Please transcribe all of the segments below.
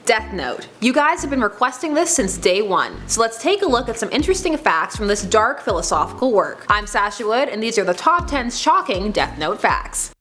Death Note. You guys have been requesting this since day one, so let's take a look at some interesting facts from this dark philosophical work. I'm Sasha Wood, and these are the top 10 shocking Death Note facts.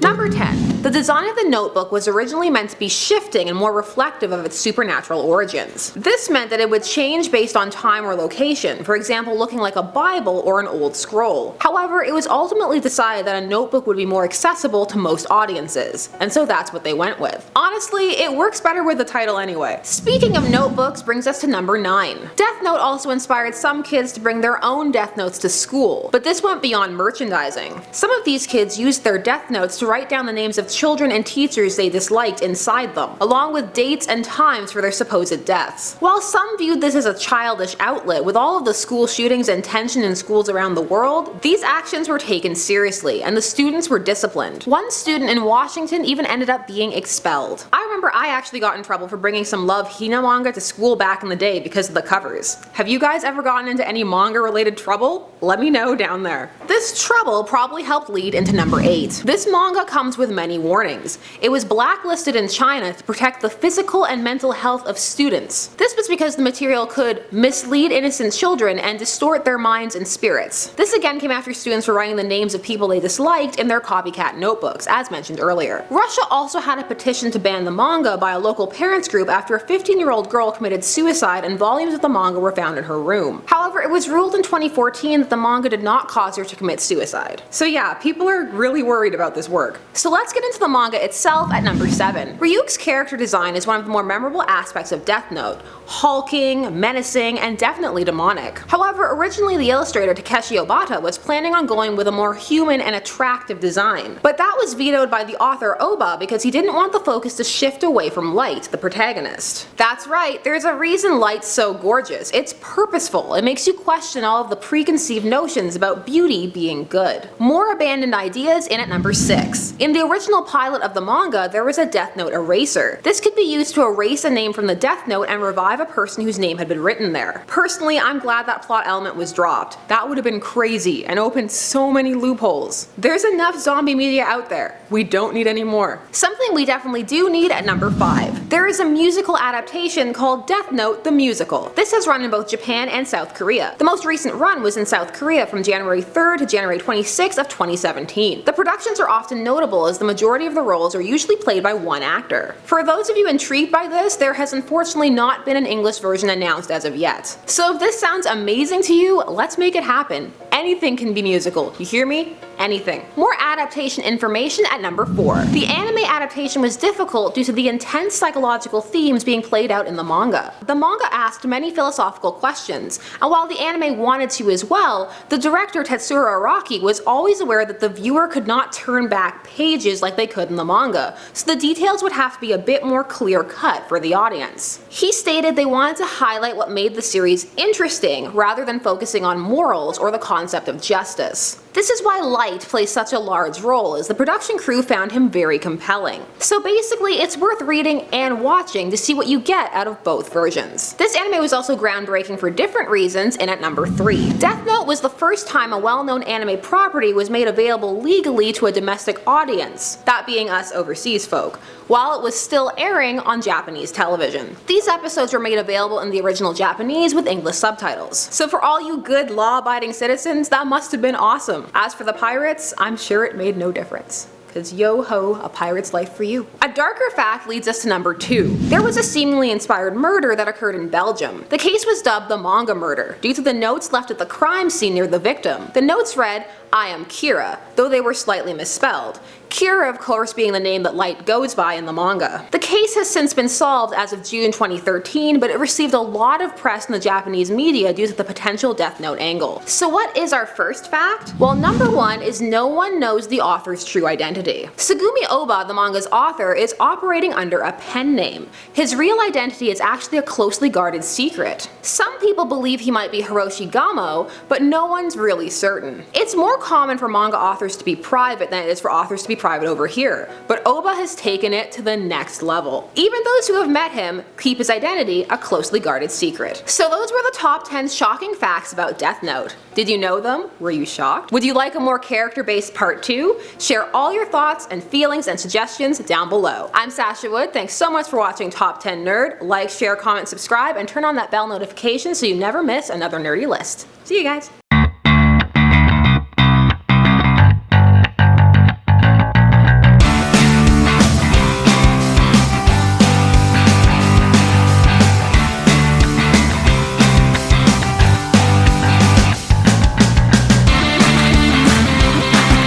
Number 10. The design of the notebook was originally meant to be shifting and more reflective of its supernatural origins. This meant that it would change based on time or location, for example looking like a Bible or an old scroll. However, it was ultimately decided that a notebook would be more accessible to most audiences, and so that's what they went with. Honestly, it works better with the title anyway. Speaking of notebooks brings us to number 9. Death Note also inspired some kids to bring their own Death Notes to school, but this went beyond merchandising. Some of these kids used their Death Notes to write down the names of children and teachers they disliked inside them, along with dates and times for their supposed deaths. While some viewed this as a childish outlet, with all of the school shootings and tension in schools around the world, these actions were taken seriously, and the students were disciplined. One student in Washington even ended up being expelled. I remember I actually got in trouble for bringing some Love Hina manga to school back in the day because of the covers. Have you guys ever gotten into any manga related trouble? Let me know down there. This trouble probably helped lead into number 8. This manga comes with many warnings. It was blacklisted in China to protect the physical and mental health of students. This was because the material could mislead innocent children and distort their minds and spirits. This again came after students were writing the names of people they disliked in their copycat notebooks, as mentioned earlier. Russia also had a petition to ban the manga by a local parents group after a 15-year-old girl committed suicide and volumes of the manga were found in her room. However, it was ruled in 2014 that the manga did not cause her to commit suicide. So yeah, people are really worried about this work. So let's get into the manga itself at number 7. RYUK's character design is one of the more memorable aspects of Death Note, hulking, menacing, and definitely demonic. However, originally the illustrator Takeshi Obata was planning on going with a more human and attractive design, but that was vetoed by the author Oba because he didn't want the focus to shift away from Light, the protagonist. That's right, there's a reason Light's so gorgeous. It's purposeful. It makes you question all of the preconceived notions about beauty being good. More abandoned ideas in at number 6. In the original pilot of the manga, there was a Death Note eraser. This could be used to erase a name from the Death Note and revive a person whose name had been written there. Personally, I'm glad that plot element was dropped. That would have been crazy and opened so many loopholes. There's enough zombie media out there. We don't need any more. Something we definitely do need at number 5. There is a musical adaptation called Death Note the Musical. This has run in both Japan and South Korea. The most recent run was in South Korea from January 3rd to January 26th of 2017. The productions are often notable as the majority of the roles are usually played by one actor. For those of you intrigued by this, there has unfortunately not been an English version announced as of yet. So if this sounds amazing to you, let's make it happen. Anything can be musical, you hear me? Anything. More adaptation information at number 4. The anime adaptation was difficult due to the intense psychological themes being played out in the manga. The manga asked many philosophical questions, and while the anime wanted to as well, the director Tetsuro Araki was always aware that the viewer could not turn back pages like they could in the manga, so the details would have to be a bit more clear-cut for the audience. He stated they wanted to highlight what made the series interesting rather than focusing on morals or the concept of justice. This is why Light plays such a large role, as the production crew found him very compelling. So basically, it's worth reading and watching to see what you get out of both versions. This anime was also groundbreaking for different reasons, and at number 3. Death Note was the first time a well-known anime property was made available legally to a domestic audience, that being us overseas folk, while it was still airing on Japanese television. These episodes were made available in the original Japanese with English subtitles. So for all you good law-abiding citizens, that must have been awesome. As for the pirates, I'm sure it made no difference. Cause yo ho, a pirate's life for you. A darker fact leads us to number 2. There was a seemingly inspired murder that occurred in Belgium. The case was dubbed the manga murder, due to the notes left at the crime scene near the victim. The notes read, "I am Kira," though they were slightly misspelled. Kira, of course, being the name that Light goes by in the manga. The case has since been solved as of June 2013, but it received a lot of press in the Japanese media due to the potential Death Note angle. So what is our first fact? Well, number 1 is no one knows the author's true identity. Tsugumi Oba, the manga's author, is operating under a pen name. His real identity is actually a closely guarded secret. Some people believe he might be Hiroshi Gamo, but no one's really certain. It's more more common for manga authors to be private than it is for authors to be private over here, but Oba has taken it to the next level. Even those who have met him keep his identity a closely guarded secret. So those were the top 10 shocking facts about Death Note. Did you know them? Were you shocked? Would you like a more character-based part 2? Share all your thoughts and feelings and suggestions down below. I'm Sasha Wood, thanks so much for watching Top 10 Nerd. Like, share, comment, subscribe, and turn on that bell notification so you never miss another nerdy list. See you guys!